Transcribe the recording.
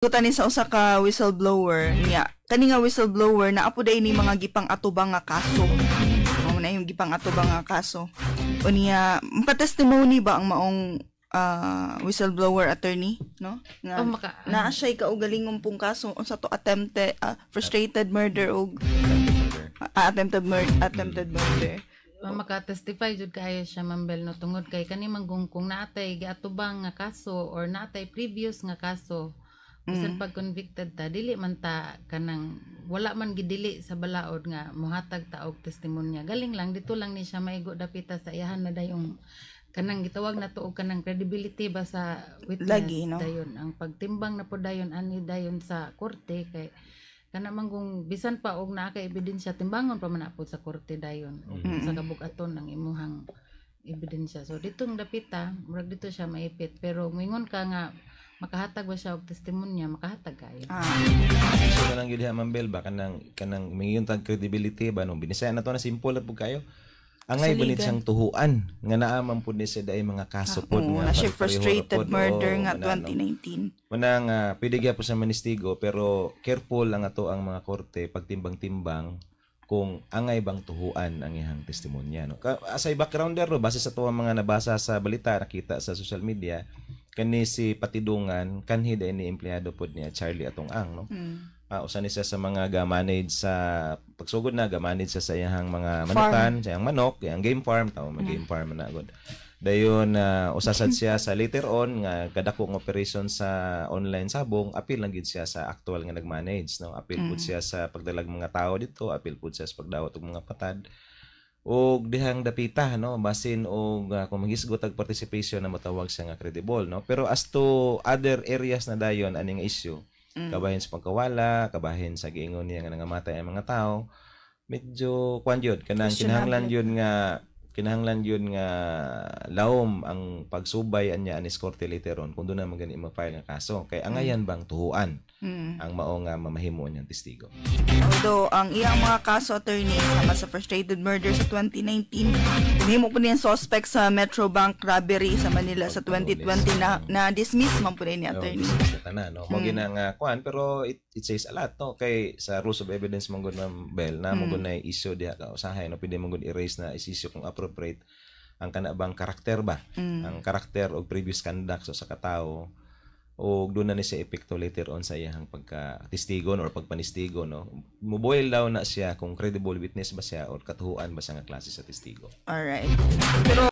Tani sa usa ka whistleblower niya. Kani nga whistleblower na apo day ni mga gipang atubang nga kaso. Mao na yung gipang atubang nga kaso. O niya, pa-testimony ba ang maong whistleblower attorney, no? Nga, naa siya'y kaugalingong pong kaso unsa to attempted frustrated murder o attempted murder. Maka-testify jud kayo siya Mambel no tungod kay kani manggungkong naatay giatubang nga kaso or naatay previous nga kaso. Bisan pag convicted ta dili man ta kanang wala man gidili sa balaod nga mohatag ta og testimonya. Galing lang dito lang ni siya maigo dapita sa iyahan na dayong kanang gitawag na to og kanang credibility ba sa witness lagi, no? Dayon ang pagtimbang na po dayon ani dayon sa korte kay kana manggong bisan pa og naa kay ebidensya timbangon pa man apod sa korte dayon sa kabug-aton ng imuhang ebidensya. So ditong dapita murag dito siya maipit pero moingon ka nga makahatag ba siya og testimonya, makahatag kayo. So na lang yun ha, Mambel, ba kanang mayroon tag credibility ba no binisaya na to na simple at pug kayo. Angay bunit siyang tuhuan nga naaman pud ni sa day mga kaso pod nga na frustrated murder nga 2019. Manang pwede gyud po sa manistigo pero careful lang ato ang mga korte pagtimbang-timbang kung angay bang tuhuan ang iyang testimonya no. Asay backgrounder no base sa tuwa mga nabasa sa balita nakita sa social media kani si Patidungan kanhi day ni empleyado pod niya Charlie Atong Ang no. Usa ni siya sa mga ga-manage sa pagsugod na ga-manage sa iyang mga manukan, sa iyang manok, iyang game farm, tao game farm na gud. Dayon usasad siya sa later on nga kadakong operation sa online sabong, apil lang gid siya sa actual nga nag-manage no. Apil pud siya sa pagdalag mga tao dito, apil pud siya sa pagdawat og mga patad. Og dihang dapita no basin og kung maghisgot og participation na matawag siya nga credible no pero as to other areas na dayon aning issue kabahin sa pagkawala kabahin sa giingon niya nga nangamatay ang mga tao medyo kwan jud kanang kinahanglan yun nga lawom ang pagsubay anya anis korte later on kung doon na magani ma-file nga kaso kay angayan bang tuhuan ang mao nga mamahimo niyang testigo. Although ang iyang mga kaso attorney sama sa frustrated murder sa 2019 himo po niyang suspect sa Metro Bank robbery sa Manila sa 2020 na dismiss man po ni attorney. No mo ginang kwan pero it says a lot no kay sa rules of evidence man gud Bell na mo gud na issue diha ka usahay no pwede man gud erase na issue kung appropriate ang kanabang karakter ba ang karakter og previous conduct so sa katao o doon na ni siya epekto later on sa iyang pagka-testigo or pagpanistigo no muboil daw na siya kung credible witness ba siya or katuhuan ba siya nga klase sa testigo. Alright. Pero